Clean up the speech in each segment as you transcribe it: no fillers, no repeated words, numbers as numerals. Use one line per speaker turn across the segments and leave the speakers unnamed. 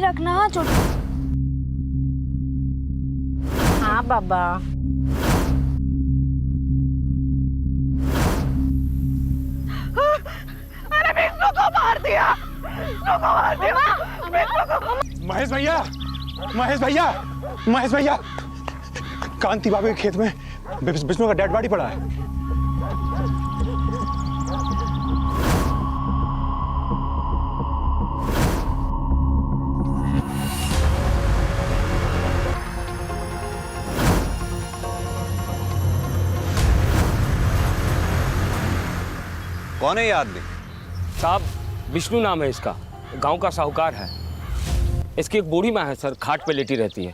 रखना। हाँ छोटू।
हाँ बाबा।
अरे विष्णु को मार दिया, विष्णु को मार दिया, विष्णु को।
महेश भैया, महेश भैया, महेश भैया, कांति बाबू के खेत में विष्णु का डेड बॉडी पड़ा है।
कौन है ये आदमी?
साहब विष्णु नाम है इसका, गांव का साहूकार है। इसकी एक बूढ़ी माँ है सर, खाट पे लेटी रहती है।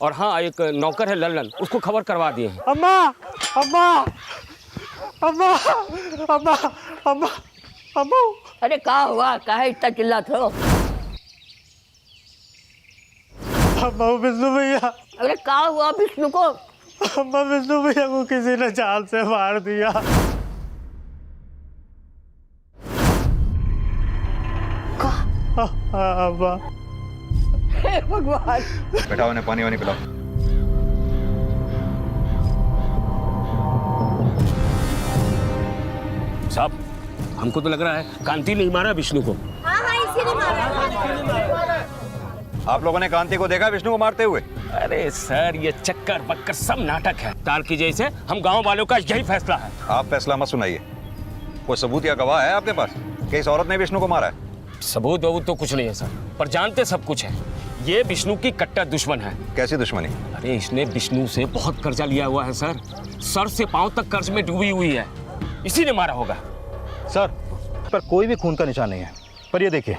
और हाँ, एक नौकर है लल्लन, उसको खबर करवा दिए हैं।
अम्मा, अम्मा, अम्मा, अम्मा, अम्मा, अम्मा।
अरे का हुआ, काहे इतना चिल्लाते हो?
अम्मा विष्णु भैया।
अरे का हुआ विष्णु को?
अम्मा विष्णु भैया को किसी ने चाल से मार दिया। अम्मा।
हे भगवान।
बैठाओ, उन्हें पानी वानी पिलाओ।
साहब हमको तो लग रहा है कांति नहीं मारा विष्णु को।
हाँ हाँ इसी ने मारा।
आप लोगों ने कांति को देखा विष्णु को मारते हुए?
अरे सर, ये चक्कर बक्कर सब नाटक है। तार की जैसे हम गांव वालों का यही फैसला है।
आप फैसला मत सुनाइए। कोई सबूत या गवाह है आपके पास कि इस औरत ने विष्णु को मारा है?
सबूत वबूत तो कुछ नहीं है सर, पर जानते सब कुछ है। ये विष्णु की कट्टर दुश्मन है।
कैसी दुश्मनी?
अरे इसने विष्णु से बहुत कर्जा लिया हुआ है सर, सर से पांव तक कर्ज में डूबी हुई है। इसी ने मारा होगा।
सर पर कोई भी खून का निशान नहीं है। पर ये देखिए,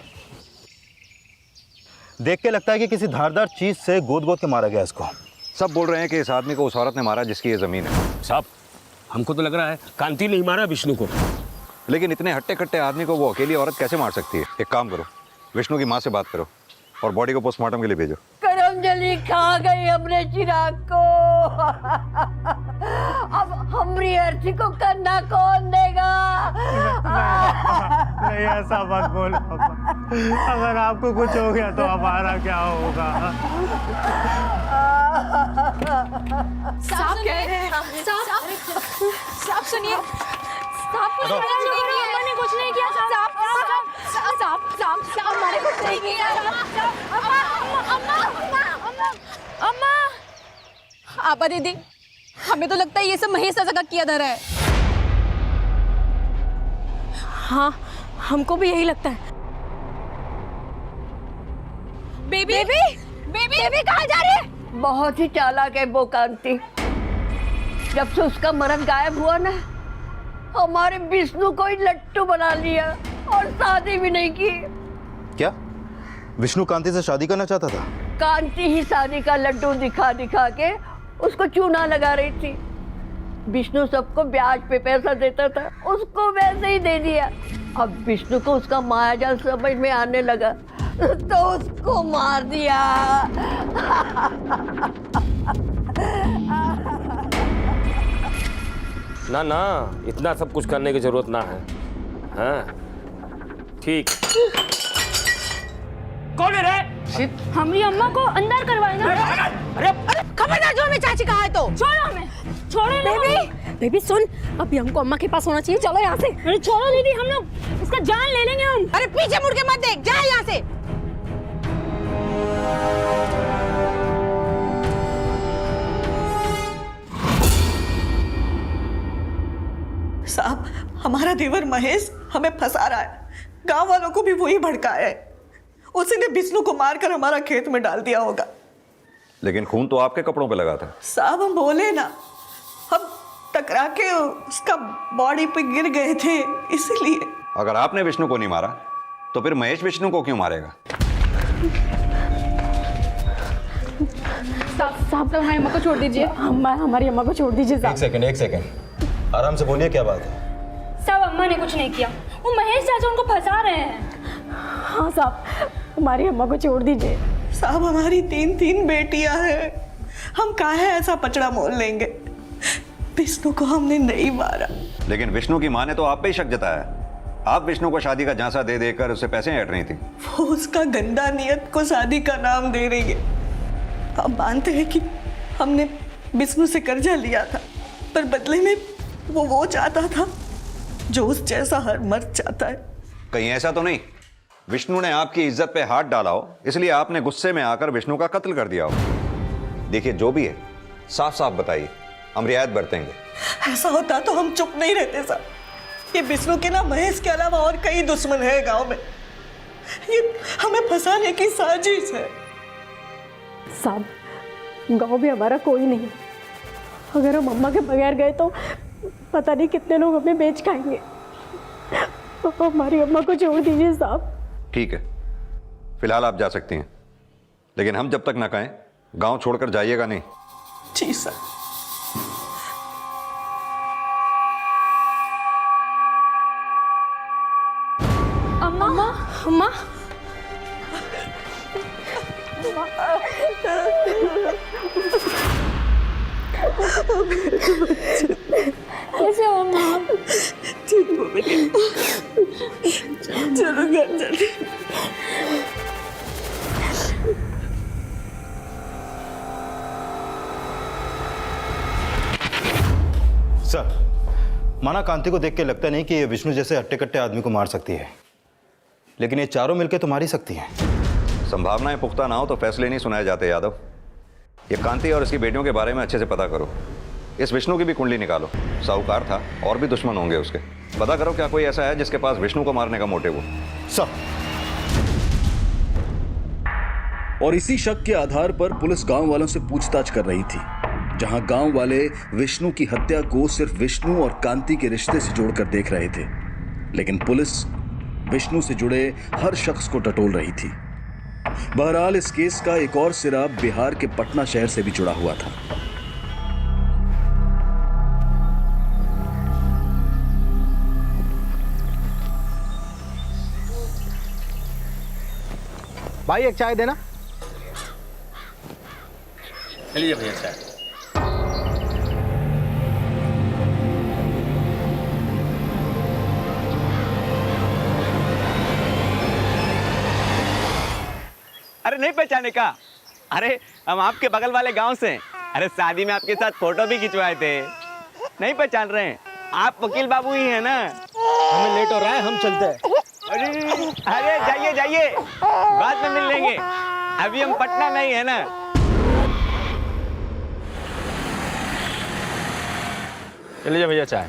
देख के लगता है कि किसी धारदार चीज से गोद गोद के मारा गया इसको।
सब बोल रहे हैं कि इस आदमी को उस औरत ने मारा जिसकी ये जमीन है।
साहब हमको तो लग रहा है कांति नहीं मारा विष्णु को।
लेकिन इतने हट्टे कट्टे आदमी को वो अकेली औरत कैसे मार सकती है? एक काम करो, विष्णु की माँ से बात करो और बॉडी को पोस्टमार्टम के लिए भेजो।
करमजली खा गई हमने चिराग को। अब हमारी अर्थी को करना कौन देगा?
नहीं ऐसा मत बोलो अम्मा। अगर आपको कुछ हो गया तो हमारा क्या होगा?
साहब कह रहे हैं। साहब सुनिए, साहब कुछ मैंने कुछ नहीं किया। साहब मैंने कुछ नहीं किया। अम्मा आपा दीदी, हमें तो लगता है ये सब महेश चाचा का किया धरा है। हाँ हमको भी यही लगता है। बेबी बेबी बेबी बेबी कहाँ जा रही है?
बहुत ही चालाक है वो कांति। जब से उसका मरण गायब हुआ ना, हमारे विष्णु को ही लट्टू बना लिया और शादी भी नहीं की।
क्या विष्णु कांति से शादी करना चाहता था?
कांति ही शादी का लड्डू दिखा दिखा के उसको चूना लगा रही थी। विष्णु सबको ब्याज पे पैसा देता था, उसको वैसे ही दे दिया। अब विष्णु को उसका मायाजाल समझ में आने लगा तो उसको मार दिया।
ना ना, इतना सब कुछ करने की जरूरत ना है। हाँ ठीक। कौन है रे?
हमारी अम्मा को अंदर करवाए ना।
अरे
खबरदार जो हमें चाची कहा है तो
छोड़ो हमें, छोड़ो ना।
बेबी बेबी सुन, अभी हमको अम्मा के पास होना चाहिए। चलो यहाँ से।
अरे छोड़ो दीदी, हम लोग उसका जान ले लेंगे हम।
अरे पीछे मुड़ के मत देख, जा यहाँ से।
साहब हमारा देवर महेश हमें फंसा रहा है। गांव वालों को भी वही भड़काया है। उसी ने विष्णु को मारकर हमारा खेत में डाल दिया होगा।
लेकिन खून तो आपके कपड़ों पे लगा था।
साहब हम बोले ना, हम टकरा के उसका बॉडी पे गिर गए थे इसलिए।
अगर आपने विष्णु को नहीं मारा तो फिर महेश विष्णु को क्यों मारेगा?
साहब हमारी अम्मा को छोड़ दीजिए। हमारी अम्मा को छोड़ दीजिए साहब।
एक सेकंड आराम से बोलिए, क्या बात है?
साहब अम्मा ने कुछ नहीं किया, वो महेश चाचा उनको फंसा रहे हैं। हाँ साहब, हमारी अम्मा को छोड़ दीजिए।
साहब हमारी तीन बेटियां हैं, हम काहे ऐसा पचड़ा मोल लेंगे? विष्णु को हमने नहीं मारा।
लेकिन विष्णु की माँ ने तो आप पे ही शक जताया। आप विष्णु को शादी का झांसा दे देकर उसे पैसे ऐंठ रही थी।
वो उसका गंदा नियत को शादी का नाम दे रही है। हम मानते हैं कि हमने विष्णु से कर्जा लिया था, पर बदले में वो चाहता था जो उस जैसा हर मर्द चाहता है।
कहीं ऐसा तो नहीं विष्णु ने आपकी इज्जत पे हाथ डाला हो, इसलिए आपने गुस्से में आकर विष्णु का कत्ल कर दिया हो? देखिए जो भी है साफ साफ बताइए, हम रियायत बरतेंगे।
ऐसा होता तो हम चुप नहीं रहते सर। ये विष्णु के ना महेश के अलावा और कई दुश्मन है गांव में। ये हमें फंसाने की साजिश है।
साहब, गांव में हमारा कोई नहीं। अगर हम अम्मा के बगैर गए तो पता नहीं कितने लोग हमें बेच खाएंगे। तो हमारी अम्मा को छोड़ दीजिए साहब।
ठीक है, फिलहाल आप जा सकती हैं, लेकिन हम जब तक ना कहें गांव छोड़कर जाइएगा नहीं।
जी सर।
अम्मा, अम्मा, कैसे हो अम्मा?
ठीक हो बेटे, चलो घर चलते।
सर, माना कांति को देख के लगता नहीं कि ये विष्णु जैसे हट्टे कट्टे आदमी को मार सकती है, लेकिन ये चारों मिलकर तो मार ही सकती हैं।
संभावनाएं पुख्ता ना हो तो फैसले नहीं सुनाए जाते यादव। ये कांति और इसकी बेटियों के बारे में अच्छे से पता करो। इस विष्णु की भी कुंडली निकालो। साहूकार था, और भी दुश्मन होंगे उसके। पता करो क्या कोई ऐसा है जिसके पास विष्णु को मारने का मोटिव हो।
सर,
और इसी शक के आधार पर पुलिस गांव वालों से पूछताछ कर रही थी, जहां गांव वाले विष्णु की हत्या को सिर्फ विष्णु और कांति के रिश्ते से जोड़कर देख रहे थे, लेकिन पुलिस विष्णु से जुड़े हर शख्स को टटोल रही थी। बहरहाल इस केस का एक और सिरा बिहार के पटना शहर से भी जुड़ा हुआ था।
भाई एक चाय देना।
चलिए भैया चाय।
अरे नहीं पहचाने का? अरे हम आपके बगल वाले गांव से। अरे शादी में आपके साथ फोटो भी खिंचवाए थे। नहीं पहचान रहे हैं? आप वकील बाबू ही हैं ना?
हमें लेट हो रहा है, हम चलते हैं।
अरे जाइए जाइए, बाद में मिल लेंगे। अभी हम पटना नहीं है ना।
चलिए भैया चाय।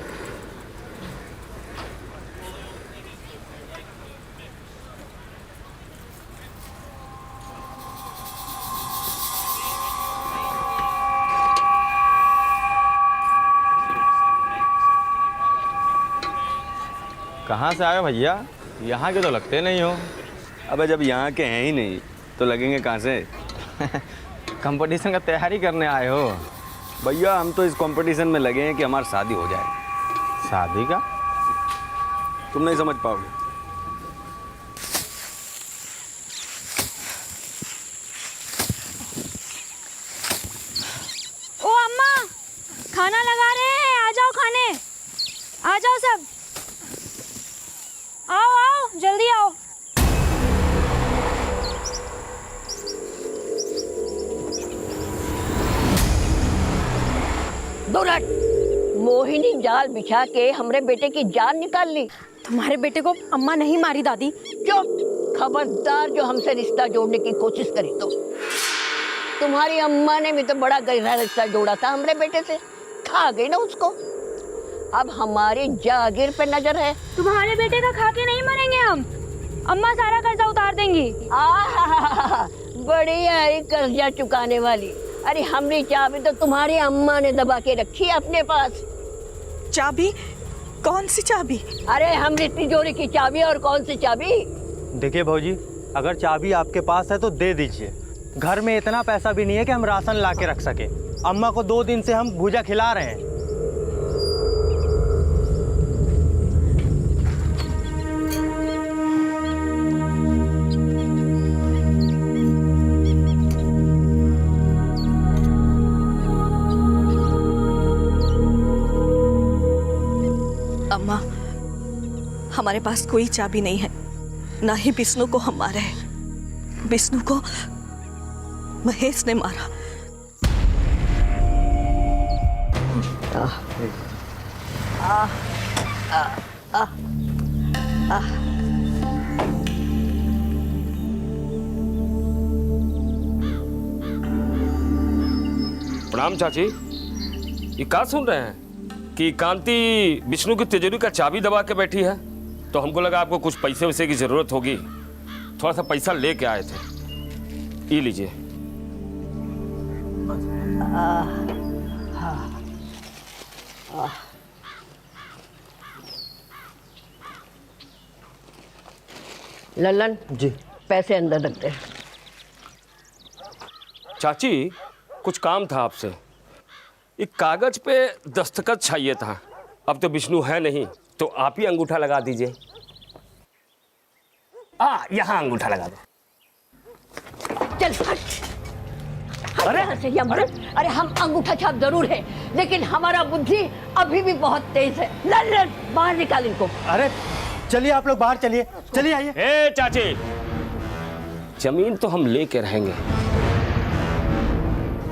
कहाँ से आए हो भैया? यहाँ के तो लगते नहीं हो।
अबे जब यहाँ के हैं ही नहीं तो लगेंगे कहाँ से?
कंपटीशन का तैयारी करने आए हो?
भैया हम तो इस कंपटीशन में लगे हैं कि हमारी शादी हो जाए।
शादी का?
तुम नहीं समझ पाओगे।
ओ अम्मा, खाना लगा रहे हैं, आ जाओ खाने। आ जाओ सब, आओ आओ जल्दी आओ।
दुलट, मोहिनी जाल बिछा के हमरे बेटे की जान निकाल ली।
तुम्हारे बेटे को अम्मा नहीं मारी दादी।
चुप, खबरदार जो हमसे रिश्ता जोड़ने की कोशिश करी तो। तुम्हारी अम्मा ने भी तो बड़ा गहरा रिश्ता जोड़ा था हमरे बेटे से, खा गई ना उसको। अब हमारी जागीर पे नजर है।
तुम्हारे बेटे का खा के नहीं मरेंगे हम। अम्मा सारा कर्जा उतार देंगी।
बढ़िया है कर्जा चुकाने वाली। अरे हमरी चाबी तो तुम्हारी अम्मा ने दबा के रखी है अपने पास।
चाबी? कौन सी चाबी?
अरे हमरी तिजोरी की चाबी। और कौन सी चाबी?
देखिए भौजी, अगर चाबी आपके पास है तो दे दीजिए। घर में इतना पैसा भी नहीं है कि हम राशन ला के रख सके। अम्मा को 2 दिन से हम भूजा खिला रहे हैं।
हमारे पास कोई चाबी नहीं है, ना ही विष्णु को हम मारे हैं। विष्णु को महेश ने मारा।
प्रणाम चाची। ये क्या सुन रहे हैं कि कांति विष्णु की तिजोरी का चाबी दबा के बैठी है? तो हमको लगा आपको कुछ पैसे वैसे की जरूरत होगी, थोड़ा सा पैसा लेके आए थे। ये लीजिए।
लल्लन
जी।
पैसे अंदर रख दे।
चाची कुछ काम था आपसे। एक कागज पे दस्तखत चाहिए था। अब तो विष्णु है नहीं, तो आप ही अंगूठा लगा दीजिए। यहाँ अंगूठा लगा दो।
चल हट। अरे अरे हम अंगूठा छाप जरूर है, लेकिन हमारा बुद्धि अभी भी बहुत तेज है। लल्लन बाहर निकाल इनको।
अरे चलिए आप लोग बाहर चलिए, चलिए आइए।
ए चाची, जमीन तो हम लेके रहेंगे,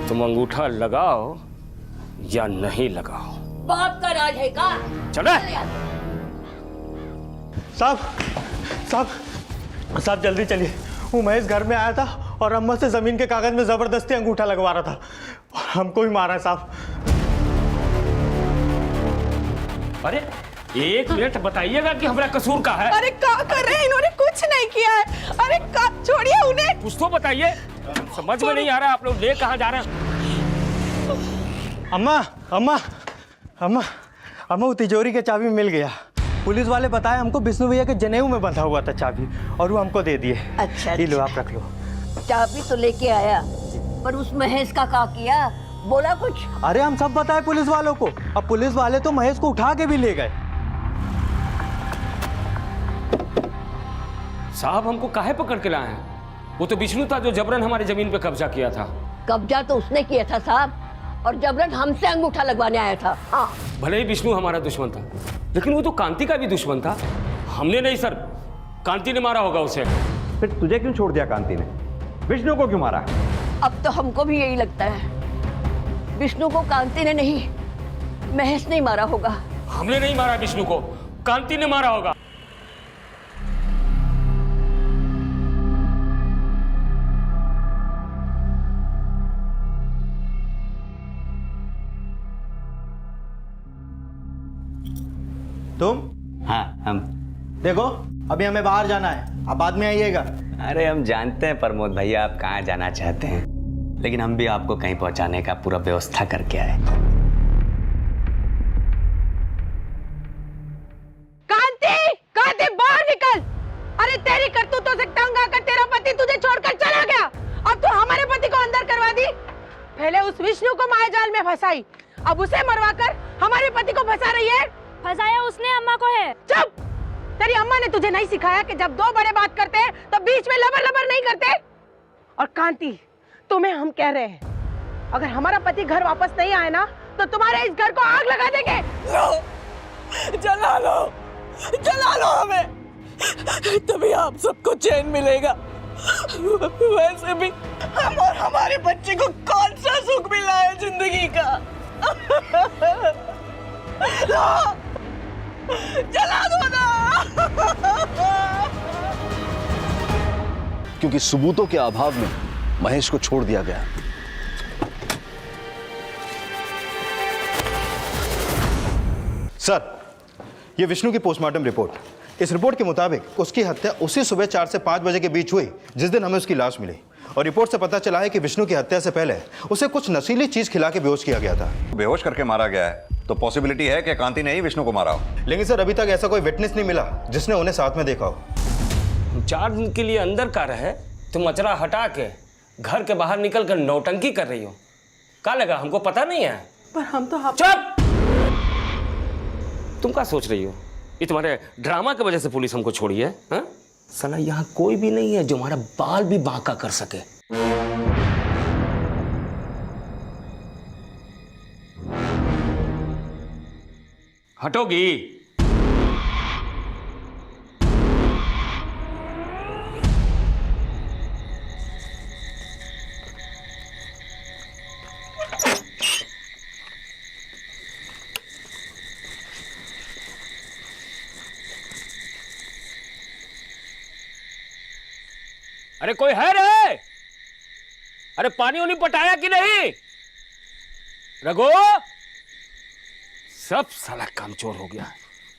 तुम अंगूठा लगाओ या नहीं लगाओ।
बाप का राज है का?
चले।
साहब साहब साहब जल्दी चलिए। वो महेश घर में आया था और अम्मा से जमीन के कागज में जबरदस्ती अंगूठा लगवा रहा था और हमको ही मारा है साहब।
अरे एक मिनट बताइएगा कि हमारा कसूर का है।
अरे क्या कर रहे हैं? इन्होंने कुछ नहीं किया है। अरे छोड़िए उन्हें।
कुछ तो बताइए, समझ में नहीं आ रहा आप लोग ले कहाँ जा रहे हैं।
अम्मा अम्मा अम्मा अम्मा वो तिजोरी के चाबी मिल गया। पुलिस वाले बताए हमको विष्णु भैया के जनेऊ में बंधा हुआ था चाबी, और वो हमको दे दिए।
अच्छा,
ये लो आप रख लो।
चाबी तो लेके आया, पर उस महेश का क्या किया? बोला कुछ?
अरे हम सब बताए पुलिस वालों को। अब पुलिस वाले तो महेश को उठा के भी ले गए।
साहब हमको काहे पकड़ के लाए हैं? वो तो विष्णु था जो जबरन हमारी जमीन पे कब्जा किया था।
कब्जा तो उसने किया था साहब, और जबरन हमसे अंगूठा लगवाने आया था। हाँ।
भले ही विष्णु हमारा दुश्मन था, लेकिन वो तो कांति का भी दुश्मन था। हमने नहीं सर, कांति ने मारा होगा उसे।
फिर तुझे क्यों छोड़ दिया कांति ने? विष्णु को क्यों मारा?
अब तो हमको भी यही लगता है, विष्णु को कांति ने नहीं, महेश ने मारा होगा।
हमने नहीं मारा विष्णु को, कांति ने मारा होगा।
तुम?
हाँ हम।
देखो अभी हमें बाहर जाना है, आप बाद में आइएगा।
अरे हम जानते हैं प्रमोद भैया आप कहाँ जाना चाहते हैं, लेकिन हम भी आपको कहीं पहुंचाने का पूरा व्यवस्था करके आए।
कांति, कांति बाहर निकल। अरे तेरी करतूतों से तंग आकर तेरा पति तुझे छोड़कर चला गया, अब तू हमारे पति को अंदर करवा दी। पहले उस विष्णु को मायाजाल में फंसाई, अब उसे मरवाकर हमारे पति को फंसा रही है।
फंसाया उसने अम्मा को है।
चुप! तेरी अम्मा ने तुझे नहीं सिखाया कि जब दो बड़े बात करते हैं तो बीच में लबर लबर नहीं करते? और कांति, तुम्हें हम कह रहे हैं, अगर हमारा पति घर वापस नहीं आए ना तो तुम्हारे इस घर को आग लगा देंगे।
जला लो हमें, तभी आप सबको चैन मिलेगा। वैसे भी हम और हमारे बच्चे को कौन सा सुख मिला है जिंदगी का? जला दो ना।
क्योंकि सबूतों के अभाव में महेश को छोड़ दिया गया।
सर, ये विष्णु की पोस्टमार्टम रिपोर्ट। इस रिपोर्ट के मुताबिक उसकी हत्या उसी सुबह 4 से 5 बजे के बीच हुई जिस दिन हमें उसकी लाश मिली। और रिपोर्ट से पता चला है कि विष्णु की हत्या से पहले उसे कुछ नशीली चीज खिला के बेहोश किया गया था।
बेहोश करके मारा गया है तो पॉसिबिलिटी है कि कांति ने ही विष्णु को मारा हो।
लेकिन सर अभी तक ऐसा कोई विटनेस नहीं मिला जिसने उन्हें साथ में देखा हो।
4 दिन के लिए अंदर का रहे, तुम अचरा हटा के घर के बाहर निकल कर नौटंकी कर रही हो। क्या लगा हमको पता नहीं है?
पर हम तो
चुप! तुम क्या सोच रही हो? ये तुम्हारे ड्रामा की वजह से पुलिस हमको छोड़ी है? हाँ? साला यहाँ कोई भी नहीं है जो हमारा बाल भी बांका कर सके। हटोगी? अरे कोई है रे? अरे पानी उन्हीं पटाया कि नहीं? रघु, सब साला कामचोर हो गया।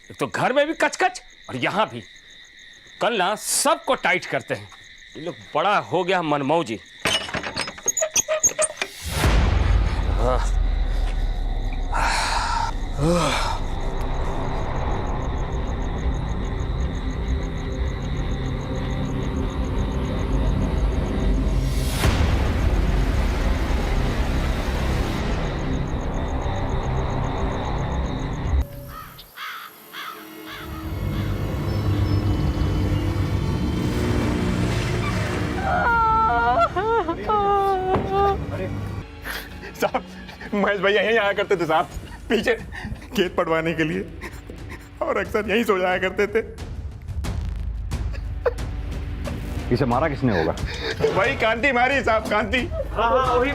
एक तो घर में भी कचकच और यहां भी। कल ना सबको टाइट करते हैं। ये लोग बड़ा हो गया मनमौजी।
साहब, महेश भैया यहीं आया करते थे साहब, पीछे खेत पटवाने के लिए, और अक्सर यहीं सो जाया करते थे।
इसे मारा किसने होगा?
वही कांति मारी साहब, कांति।
वही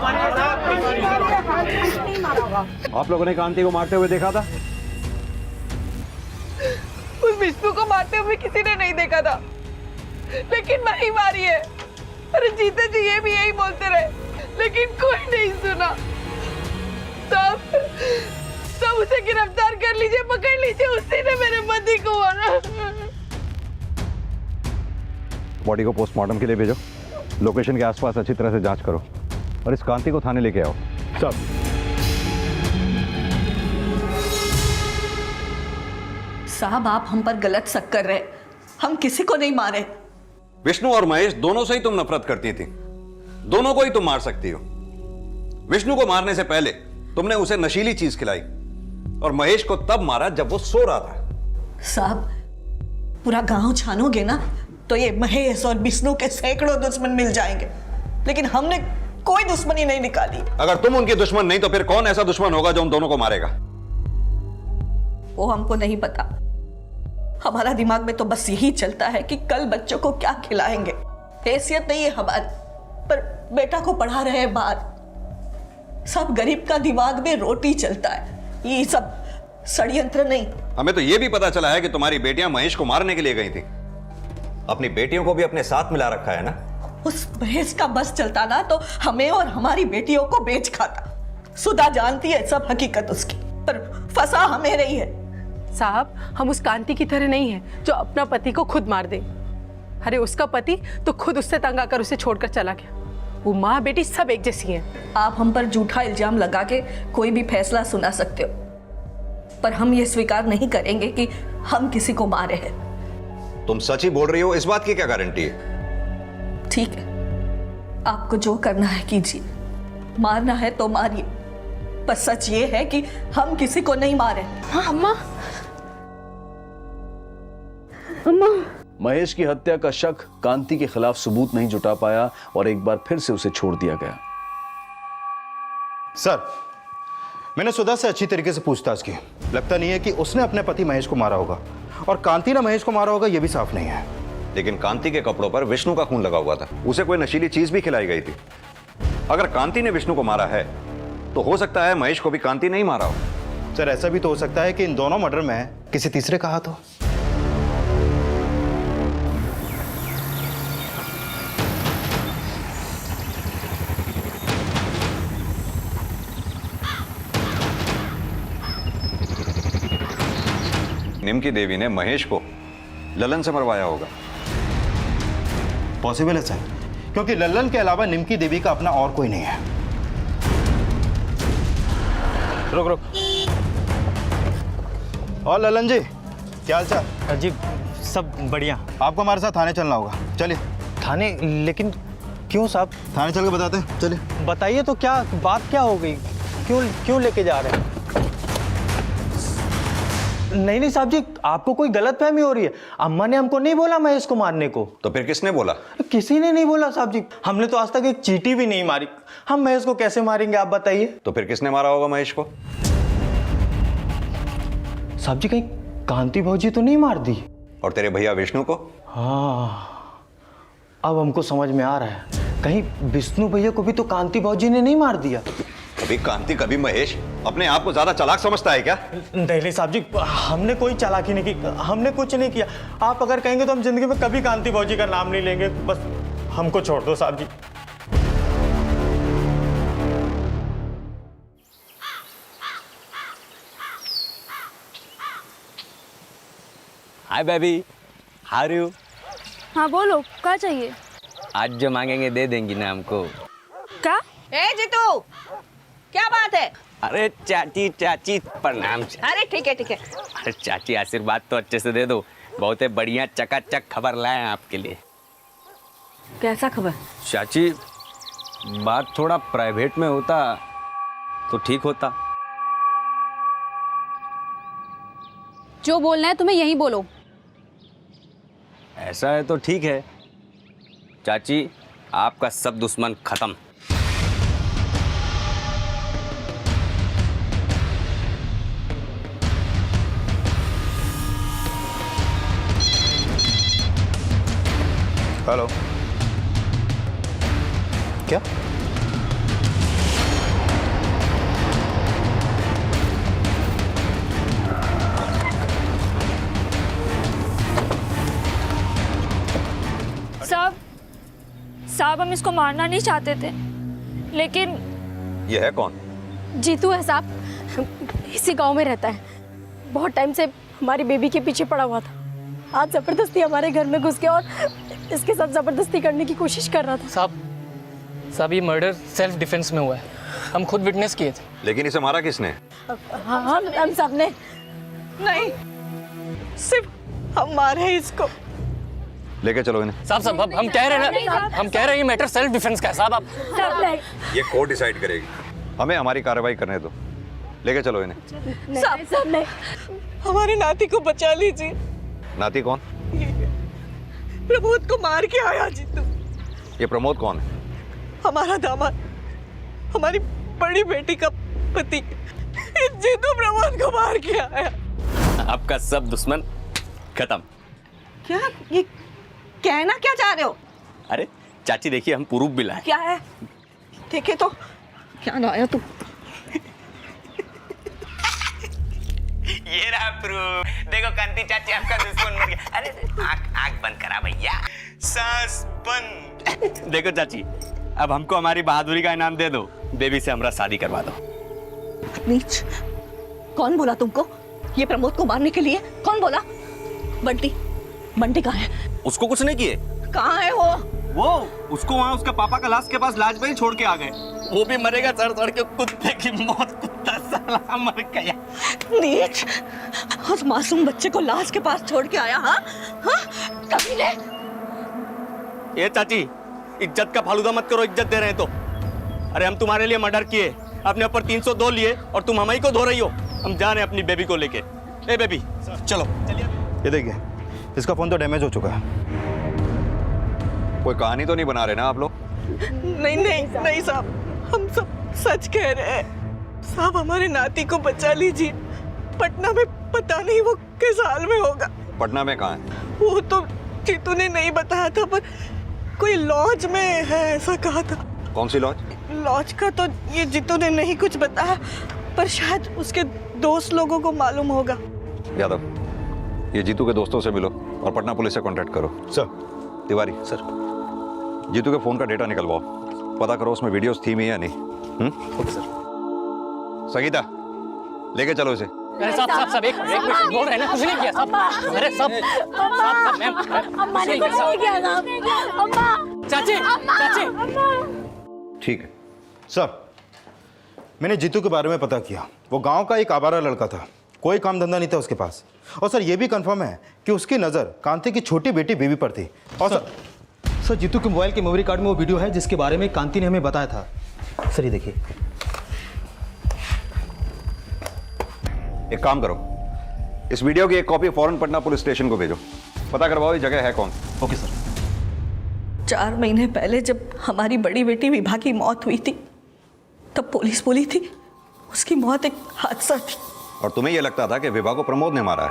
आप लोगों ने कांति को मारते हुए देखा था?
उस विष्णु को मारते हुए किसी ने नहीं देखा था, लेकिन मैं ही मारी है। अरे जीते जी ये भी यही बोलते रहे, लेकिन कोई नहीं सुना। सब उसे गिरफ्तार कर लीजिए, पकड़ लीजिए, उसी ने मेरे पति को मारा।
बॉडी को पोस्टमार्टम के लिए भेजो, लोकेशन के आसपास अच्छी तरह से जांच करो और इस कांति को थाने लेके आओ।
साहब,
साहब, आप हम पर गलत शक कर रहे, हम किसी को नहीं मारे।
विष्णु और महेश दोनों से ही तुम नफरत करती थी, दोनों को ही तुम मार सकती हो। विष्णु को मारने से पहले तुमने उसे नशीली चीज खिलाई और महेश को तब मारा जब वो सो रहा था।
साहब, पूरा गांव छानोगे ना तो ये महेश और विष्णु के सैकड़ों दुश्मन मिल जाएंगे, लेकिन हमने कोई दुश्मनी नहीं निकाली।
अगर तुम उनके दुश्मन नहीं तो फिर कौन ऐसा दुश्मन होगा जो उन दोनों को मारेगा?
वो हमको नहीं पता। हमारा दिमाग में तो बस यही चलता है कि कल बच्चों को क्या खिलाएंगे। हैसियत नहीं है हमारी, पर बेटा को पढ़ा रहे हैं बाहर। सब गरीब का दिमाग में रोटी चलता है, ये सब षड्यंत्र नहीं।
हमें तो यह भी पता चला है कि तुम्हारी बेटियां महेश को मारने के लिए गई थी। अपनी बेटियों को भी अपने साथ मिला रखा है ना?
उस महेश का बस चलता ना तो हमें और हमारी बेटियों को बेच खाता। सुधा जानती है सब हकीकत उसकी, पर फंसा हमें नहीं है।
साहब, हम उस कांति की तरह नहीं है जो अपना पति को खुद मार दे। अरे उसका पति तो खुद उससे तंग आकर उसे छोड़कर चला गया। वो माँ बेटी सब एक जैसी हैं।
आप हम पर झूठा इल्जाम लगा के कोई भी फैसला सुना सकते हो, पर हम ये स्वीकार नहीं करेंगे कि हम किसी को मारे हैं।
तुम सच ही बोल रही हो? इस बात की क्या गारंटी है?
ठीक है, आपको जो करना है कीजिए, मारना है तो मारिए, पर सच ये है कि हम किसी को नहीं मारे।
अम्मा,
महेश की हत्या का शक कांति के खिलाफ सबूत नहीं जुटा पाया और एक बार फिर से उसे छोड़ दिया गया।
सर, मैंने सुधा से अच्छी तरीके से पूछताछ की। लगता नहीं है कि उसने अपने पति महेश को मारा होगा, और कांति ने महेश को मारा होगा यह भी साफ नहीं है।
लेकिन कांति के कपड़ों पर विष्णु का खून लगा हुआ था, उसे कोई नशीली चीज भी खिलाई गई थी। अगर कांति ने विष्णु को मारा है तो हो सकता है महेश को भी कांति नहीं मारा हो।
सर, ऐसा भी तो हो सकता है कि इन दोनों मर्डर में किसी तीसरे का हाथ हो।
निमकी देवी ने महेश को ललन से मरवाया होगा।
पॉसिबल है सर, क्योंकि ललन के अलावा निमकी देवी का अपना और कोई नहीं है।
रुक रुक।
और ललन जी, क्या हाल चाल?
जी सब बढ़िया।
आपको हमारे साथ थाने चलना होगा, चलिए।
थाने? लेकिन क्यों साहब?
थाने चल के बताते हैं, चलिए।
बताइए तो, क्या बात क्या हो गई? क्यों लेके जा रहे हैं? नहीं साहब जी, आपको कोई गलतफहमी हो रही है। अम्मा ने हमको नहीं बोला महेश को मारने को।
तो फिर किसने बोला?
किसी ने नहीं बोला साहब जी। हमने तो आज तक एक चींटी भी नहीं मारी। हम महेश को कैसे मारेंगे आप बताइए?
तो फिर किसने मारा होगा महेश को?
साहब जी, कहीं कांति भौजी तो नहीं मार दी?
और तेरे भैया विष्णु को?
हाँ, अब हमको समझ में आ रहा है। कहीं विष्णु भैया को भी तो कांति भौजी ने नहीं मार दिया?
कभी कांति कभी महेश। अपने आप को ज्यादा चालाक समझता है क्या?
नहीं साहब जी, हमने कोई चालाकी नहीं की, हमने कुछ नहीं किया। आप अगर कहेंगे तो हम जिंदगी में कभी कांति भौजी का नाम नहीं लेंगे। बस
हमको छोड़ दो साहब जी।
Hi baby, how are you?
हाँ बोलो, क्या चाहिए?
आज जो मांगेंगे दे देंगी ना हमको।
क्या?
ए जीतू, क्या बात है?
अरे चाची चाची प्रणाम।
अरे ठीक है ठीक है।
अरे चाची आशीर्वाद तो अच्छे से दे दो, बहुत ही बढ़िया चकाचक खबर लाए हैं आपके लिए।
कैसा खबर?
चाची बात थोड़ा प्राइवेट में होता तो ठीक होता।
जो बोलना है तुम्हें यही बोलो।
ऐसा है तो ठीक है चाची, आपका सब दुश्मन खत्म।
हेलो, क्या?
साहब हम इसको मारना नहीं चाहते थे, लेकिन
ये है कौन?
जीतू है साहब, इसी गांव में रहता है। बहुत टाइम से हमारी बेबी के पीछे पड़ा हुआ था। आज जबरदस्ती हमारे घर में घुस गया और इसके साथ जबरदस्ती करने की कोशिश कर रहा था।
साहब ये मर्डर सेल्फ डिफेंस में हुआ है, हम खुद विटनेस किए थे।
लेकिन इसे मारा किसने?
हाँ हम सब ने।
नहीं, सिर्फ हम मारे इसको।
लेके चलो इन्हें।
साहब हम कह रहे हैं ना, हम कह रहे हैं ये मैटर सेल्फ डिफेंस का है साहब। आप
ये कोर्ट डिसाइड करेगी, हमें हमारी कार्रवाई करने दो। लेके चलो इन्हें।
साहब ने हमारे नाती को बचा लीजिए।
नाती कौन?
प्रमोद को मार के आया जीतू।
ये प्रमोद कौन है?
हमारा दामाद, हमारी बड़ी बेटी का पति। जीतू प्रमोद को मार के आया।
आपका सब दुश्मन खत्म।
क्या ये कहना क्या चाह रहे हो?
अरे चाची देखिए, हम प्रूफ भी लाए।
क्या है? देखे तो क्या लाया तू?
ये रहा प्रूफ। देखो कांति चाची आपका दुश्मन मर गया। अरे आंख बंद करा भैया, सांस बंद। देखो चाची, अब हमको हमारी बहादुरी का इनाम दे दो, बेबी से हमारा शादी करवा दो।
नीच, कौन बोला तुमको ये प्रमोद को मारने के लिए? कौन बोला? बंटी, बंटी कहाँ है?
उसको कुछ नहीं किए।
कहाँ है वो
उसको वहाँ उसका पापा का लाश के पास लाज में ही छोड़ के आ गए। वो भी मरेगा सड़ सड़ के कुत्ते की मौत। कुत्ता साला मर गया।
नीच, उस मासूम बच्चे को लाश के पास छोड़ के आया। हाँ कमीने।
ये चाची, इज्जत का फालूदा मत करो, इज्जत दे रहे हैं तो। अरे हम तुम्हारे लिए मर्डर किए, अपने ऊपर 302 लिए और तुम हमें को धो रही हो। हम जा रहे हैं अपनी बेबी को लेके। ए बेबी चलो।
ये देखिए, इसका फोन तो डैमेज हो चुका है।
कोई कहानी तो नहीं बना रहे ना आप लोग?
नहीं साहब, हम सब सच कह रहे हैं। साहब हमारे नाती को बचा लीजिए। पटना में पता नहीं वो किस हाल में होगा।
पटना में कहाँ है?
वो तो जीतू ने नहीं बताया था, पर कोई लॉज में है ऐसा कहा था।
कौन सी लॉज?
लॉज का तो ये जीतू ने नहीं कुछ बताया, पर शायद उसके दोस्त लोगों को मालूम होगा।
यादव, ये जीतू के दोस्तों से मिलो और पटना पुलिस से कांटेक्ट करो।
सर।
तिवारी सर, जीतू के फोन का डेटा निकलवाओ, पता करो उसमें वीडियोस थी भी या नहीं।
Okay sir.
संगीता, लेके चलो इसे।
अरे साहब एक मिनट बोल रहे हैं ना, कुछ नहीं किया साहब। अरे साहब मैम,
अम्मा ने कुछ नहीं किया साहब। अम्मा,
चाची
ठीक है
सर, मैंने जीतू के बारे में पता किया। वो गांव का एक आवारा लड़का था, कोई काम धंधा नहीं था उसके पास। और सर ये भी कंफर्म है कि उसकी नज़र कांति की छोटी बेटी बेबी पर थी। और
सर जीतू के मोबाइल के मेमोरी कार्ड में वो वीडियो है जिसके बारे में कांति ने हमें बताया था। सर ये देखिए।
एक काम करो, इस वीडियो की एक कॉपी फौरन पटना पुलिस स्टेशन को भेजो, पता करवाओ ये जगह है कौन।
Okay sir.
4 महीने पहले जब हमारी बड़ी बेटी विभा की मौत हुई थी, तब पुलिस बोली थी उसकी मौत एक हादसा थी।
और तुम्हें यह लगता था कि विभा को प्रमोद ने मारा है,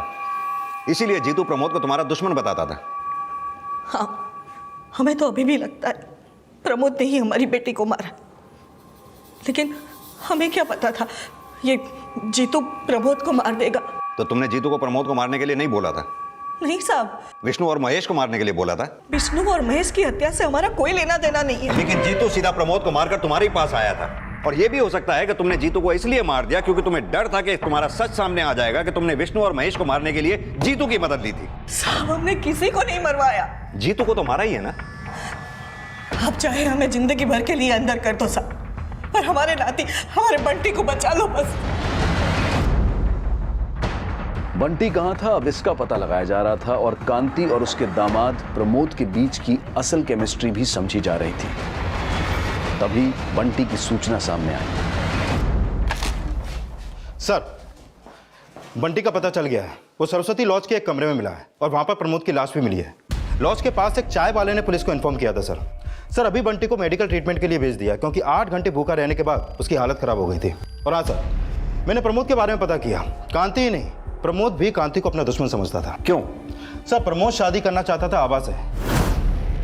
इसीलिए जीतू प्रमोद को तुम्हारा दुश्मन बताता था।
हाँ, हमें तो अभी भी लगता है प्रमोद ने ही हमारी बेटी को मारा, लेकिन हमें क्या पता था ये जीतू प्रमोद को मार देगा।
तो तुमने जीतू को प्रमोद को मारने के लिए नहीं बोला था?
नहीं साहब,
विष्णु और महेश को मारने के लिए बोला था।
विष्णु और महेश की हत्या से हमारा कोई लेना देना नहीं है।
लेकिन जीतू सीधा प्रमोद को मारकर तुम्हारे ही पास आया था। और ये भी हो सकता है कि तुमने जीतू को इसलिए मार दिया क्योंकि तुम्हें डर था कि तुम्हारा सच सामने आ जाएगा कि तुमने विष्णु और महेश को मारने के लिए जीतू की मदद ली थी।
साहब, हमने किसी को नहीं मरवाया।
जीतू को तो मारा ही है ना।
आप चाहे हमें जिंदगी भर के लिए अंदर कर दो साहब, पर हमारे नाती, हमारे बंटी को बचा लो बस।
बंटी कहाँ था अब इसका पता लगाया जा रहा था और कांति और उसके दामाद प्रमोद के बीच की असल केमिस्ट्री भी समझी जा रही थी। तभी बंटी की सूचना सामने आई।
सर, बंटी का पता चल गया है। वो सरस्वती लॉज के एक कमरे में मिला है और वहां पर प्रमोद की लाश भी मिली है। लॉज के पास एक चाय वाले ने पुलिस को इन्फॉर्म किया था सर। अभी बंटी को मेडिकल ट्रीटमेंट के लिए भेज दिया क्योंकि 8 घंटे भूखा रहने के बाद उसकी हालत खराब हो गई थी। और हाँ सर, मैंने प्रमोद के बारे में पता किया। कांति ही नहीं, प्रमोद भी कांति को अपना दुश्मन समझता था।
क्यों?
सर, प्रमोद शादी करना चाहता था आभा से,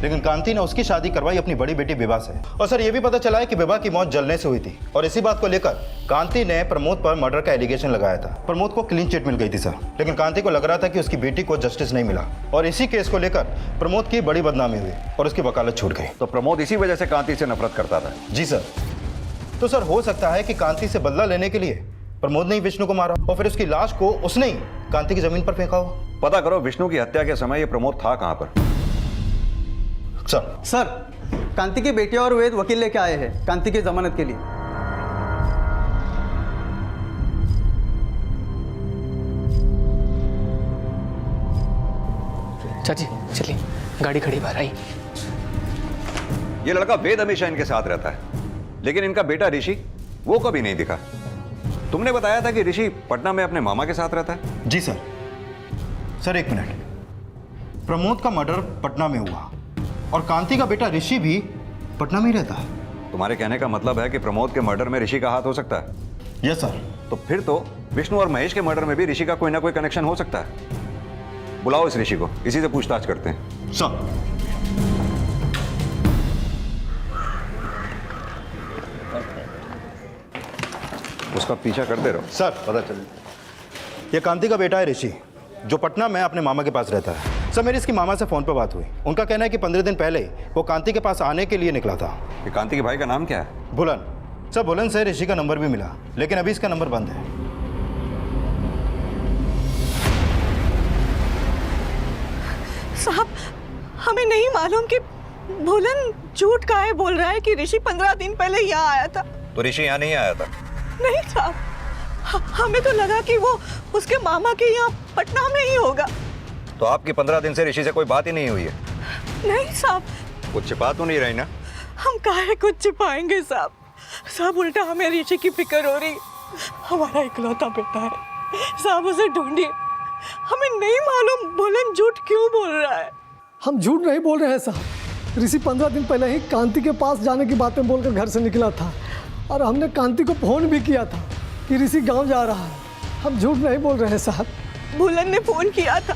लेकिन कांति ने उसकी शादी करवाई अपनी बड़ी बेटी विभा से। और सर, यह भी पता चला है कि विभा की मौत जलने से हुई थी। और इसी बात को लेकर कांति ने प्रमोद पर मर्डर का एलिगेशन लगाया था। प्रमोद को क्लीन चिट मिल गई थी सर, लेकिन कांति को लग रहा था कि उसकी बेटी को जस्टिस नहीं मिला और इसी केस को लेकर प्रमोद की बड़ी बदनामी हुई और उसकी वकालत छूट गई।
तो प्रमोद इसी वजह से कांति से नफरत करता था?
जी सर। तो सर, हो सकता है कि कांति से बदला लेने के लिए प्रमोद ने ही विष्णु को मारा और फिर उसकी लाश को उसने ही कांति की जमीन पर फेंका हो।
पता करो विष्णु की हत्या के समय ये प्रमोद था कहां पर?
सर, कांति के बेटे और वेद वकील लेके आए हैं कांति की जमानत के लिए।
चाची चलिए, गाड़ी खड़ी बाहर आई।
ये लड़का वेद हमेशा इनके साथ रहता है, लेकिन इनका बेटा ऋषि वो कभी नहीं दिखा। तुमने बताया था कि ऋषि पटना में अपने मामा के साथ रहता है।
जी सर। सर, एक मिनट, प्रमोद का मर्डर पटना में हुआ और कांति का बेटा ऋषि भी पटना में ही रहता है।
तुम्हारे कहने का मतलब है कि प्रमोद के मर्डर में ऋषि का हाथ हो सकता है?
Yes sir.
तो फिर तो विष्णु और महेश के मर्डर में भी ऋषि का कोई ना कोई कनेक्शन हो सकता है। बुलाओ इस ऋषि को, इसी से पूछताछ करते हैं।
सर।
उसका पीछा करते रहो।
सर, पता चल, ये कांति का बेटा है ऋषि, जो पटना में अपने मामा के पास रहता है। सर, मेरी इसकी मामा से फोन पर बात हुई। उनका कहना है कि 15 दिन पहले वो कांति के पास आने के लिए निकला था।
ये कांति के भाई का नाम क्या है?
बुलन। सर, बुलन से ऋषि का नंबर भी मिला, लेकिन अभी इसका नंबर बंद है।
साहब, हमें नहीं मालूम कि बुलन झूठ काहे बोल रहा है कि ऋषि 15 दिन पहले यहाँ आया था।
तो ऋषि यहाँ नहीं आया था?
नहीं साहब, हमें तो लगा कि वो उसके मामा के यहाँ पटना में ही होगा।
तो आपकी 15 दिन से ऋषि से कोई बात ही नहीं हुई है?
नहीं साहब।
कुछ छिपा तो नहीं रही ना?
हम काहे कुछ छिपाएंगे साहब। साहब, उल्टा हमें ऋषि की फिक्र हो रही। हमारा इकलौता बेटा है साहब, उसे ढूंढिए। हमें नहीं मालूम बुलन झूठ क्यों बोल रहा है।
हम झूठ नहीं बोल रहे हैं साहब। ऋषि 15 दिन पहले ही कांति के पास जाने की बातें बोलकर घर से निकला था और हमने कांति को फोन भी किया था कि ऋषि गांव जा रहा है। हम झूठ नहीं बोल रहे हैं साहब।
बुलन ने फोन किया था,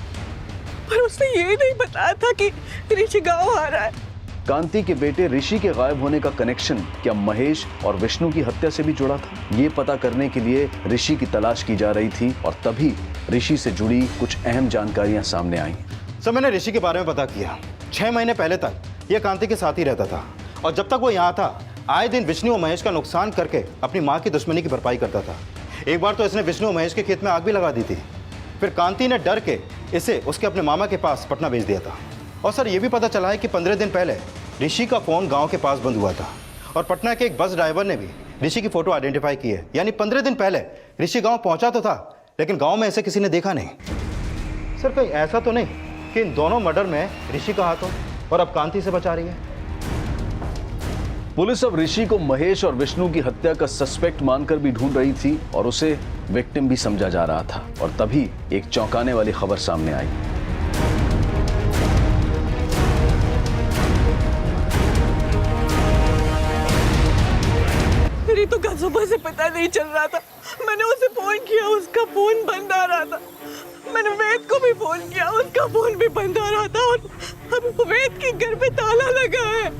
पर उसने ये नहीं बताया था कि ऋषि गांव आ रहा है।
कांति के बेटे ऋषि के गायब होने का कनेक्शन क्या महेश और विष्णु की हत्या से भी जुड़ा था? ये पता करने के लिए ऋषि की तलाश की जा रही थी और तभी ऋषि से जुड़ी कुछ अहम जानकारियां सामने आई।
सर, मैंने ऋषि के बारे में पता किया। 6 महीने पहले तक यह कांति के साथ ही रहता था और जब तक वो यहाँ था आए दिन विष्णु और महेश का नुकसान करके अपनी माँ की दुश्मनी की भरपाई करता था। एक बार तो इसने विष्णु और महेश के खेत में आग भी लगा दी थी। फिर कांति ने डर के इसे उसके अपने मामा के पास पटना भेज दिया था। और सर, ये भी पता चला है कि 15 दिन पहले ऋषि का फ़ोन गांव के पास बंद हुआ था और पटना के एक बस ड्राइवर ने भी ऋषि की फ़ोटो आइडेंटिफाई की है। यानी 15 दिन पहले ऋषि गांव पहुंचा तो था, लेकिन गांव में ऐसे किसी ने देखा नहीं। सर, कहीं ऐसा तो नहीं कि इन दोनों मर्डर में ऋषि का हाथ हो और अब कांति से बचा रही है?
पुलिस अब ऋषि को महेश और विष्णु की हत्या का सस्पेक्ट मानकर भी ढूंढ रही थी और उसे विक्टिम भी समझा जा रहा था। और तभी एक चौंकाने वाली खबर सामने आई।
मेरी तो सुबह से पता नहीं चल रहा था। मैंने उसे फोन किया, उसका फोन बंद आ रहा था। मैंने वेद को भी फोन किया, उसका फोन भी बंद आ रहा था। और अब वेद के घर पे ताला लगा है।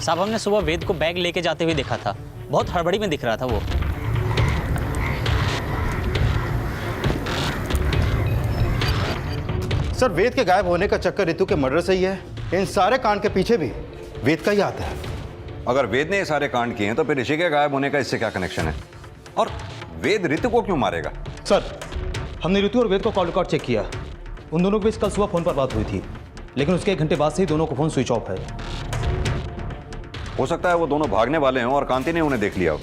साहब, हमने सुबह वेद को बैग लेके जाते हुए देखा था। बहुत हड़बड़ी में दिख रहा था वो।
सर वेद के गायब होने का चक्कर रितु के मर्डर से ही है। इन सारे कांड के पीछे भी वेद का ही हाथ है।
अगर वेद ने ये सारे कांड किए हैं तो फिर ऋषि के गायब होने का इससे क्या कनेक्शन है? और वेद रितु को क्यों मारेगा?
सर हमने ऋतु और वेद को कॉल रिकॉर्ड चेक किया। उन दोनों के बीच कल सुबह फोन पर बात हुई थी, लेकिन उसके 1 घंटे बाद से ही दोनों को फोन स्विच ऑफ है।
हो सकता है वो दोनों भागने वाले हों और कांति ने उन्हें देख लिया हो।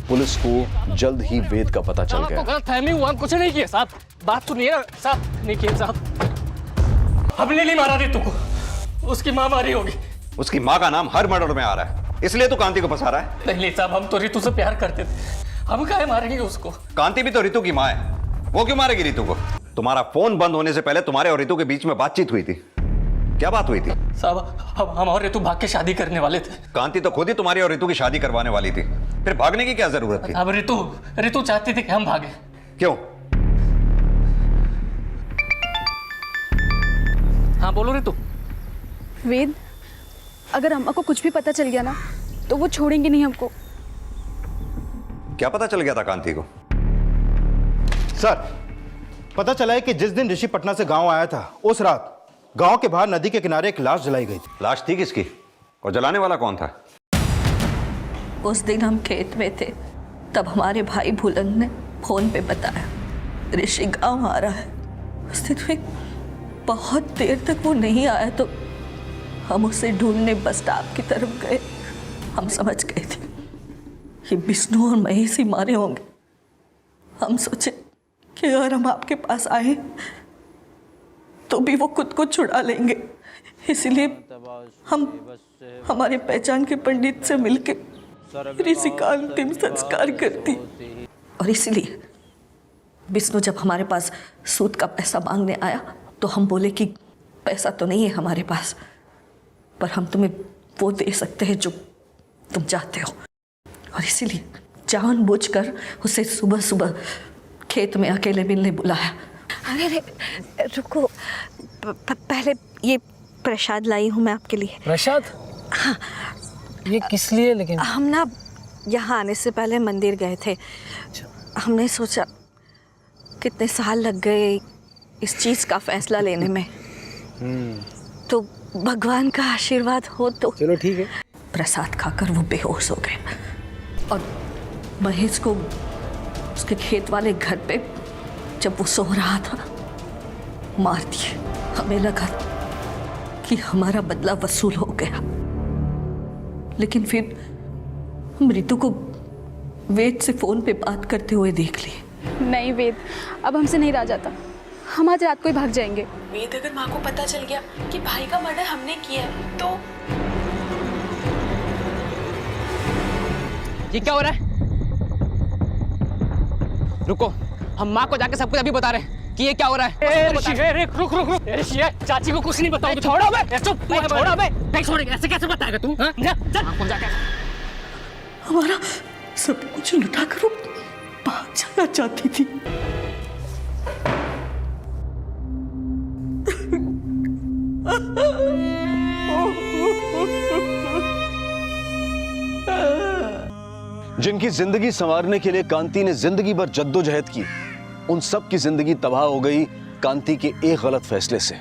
पुलिस को जल्द ही वेद का पता चल गया।
गलत फहमी हुआ, हम कुछ नहीं किया साहब। बात सुनिए ना साहब, नहीं किया साहब। हमने नहीं मारा रितु को, उसकी माँ मारी होगी।
उसकी माँ का नाम हर मर्डर में आ रहा है, इसलिए तो कांति को फंसा रहा है।
नहीं साहब, हम तो रितु से प्यार करते थे, हम काहे मारेंगे उसको?
कांति भी तो रितु की माँ है, वो क्यों मारेगी रितु को? तुम्हारा फोन बंद होने से पहले तुम्हारे और रितु के बीच में बातचीत हुई थी। क्या बात हुई थी?
साहब हम और रितु भाग के शादी करने वाले थे।
कांति तो खुद ही तुम्हारी और रितु की शादी करवाने वाली थी, फिर भागने की क्या जरूरत थी?
अब रितु चाहती थी कि हम भागे।
क्यों?
हाँ बोलो रितु।
वेद, अगर अम्मा को कुछ भी पता चल गया ना तो वो छोड़ेंगे नहीं हमको।
क्या पता चल गया था कांति को?
सर पता चला है कि जिस दिन ऋषि पटना से गांव आया था उस रात गांव के बाहर नदी के किनारे एक लाश जलाई गई थी।
लाश थी किसकी और जलाने वाला कौन था?
उस दिन हम खेत में थे, तब हमारे भाई भुलन ने फोन पे बताया ऋषि गांव आ रहा है। उस दिन में बहुत देर तक वो नहीं आया तो हम उसे ढूंढने बस स्टॉप की तरफ गए। हम समझ गए थे ये विष्णु और महेश ही मारे होंगे। हम सोचे कि अगर हम आपके पास आए तो भी वो खुद को छुड़ा लेंगे, इसलिए हम हमारे पहचान के पंडित से मिलके ऋषि का अंतिम संस्कार कर दी। और इसलिए विष्णु जब हमारे पास सूद का पैसा मांगने आया तो हम बोले कि पैसा तो नहीं है हमारे पास, पर हम तुम्हें वो दे सकते हैं जो तुम चाहते हो। और इसीलिए जानबूझकर उसे सुबह सुबह खेत में अकेले मिलने बुलाया।
अरे रुको, पहले ये प्रसाद लाई हूँ मैं आपके लिए।
प्रसाद?
हाँ।
ये किस लिए? लेकिन
हम ना यहाँ आने से पहले मंदिर गए थे। हमने सोचा कितने साल लग गए इस चीज़ का फैसला लेने में, तो भगवान का आशीर्वाद हो तो।
चलो ठीक है।
प्रसाद खाकर वो बेहोश हो गए और महेश को उसके खेत वाले घर पे जब वो सो रहा था मार दिए। हमें लगा कि हमारा बदला वसूल हो गया, लेकिन फिर हम रितु को वेद से फोन पे बात करते हुए देख लिए।
नहीं वेद, अब हमसे नहीं रहा जाता, हम आज रात को ही भाग जाएंगे।
वेद, अगर माँ को पता चल गया कि भाई का मर्डर हमने किया है तो
ये क्या हो रहा है? रुको, हम माँ को जाके सब कुछ अभी बता रहे हैं कि ये क्या हो रहा है। रुक। चाची को कुछ नहीं बताओ। छोड़ो बे, चुप। छोड़ो बे, नहीं छोड़ेंगे। ऐसे कैसे बताएगा तू?
हमारा सब कुछ लुटा कर वो भाग जाना चाहती थी।
जिनकी जिंदगी संवारने के लिए कांति ने जिंदगी भर जद्दोजहद की, उन सब की जिंदगी तबाह हो गई कांति के एक गलत फैसले से।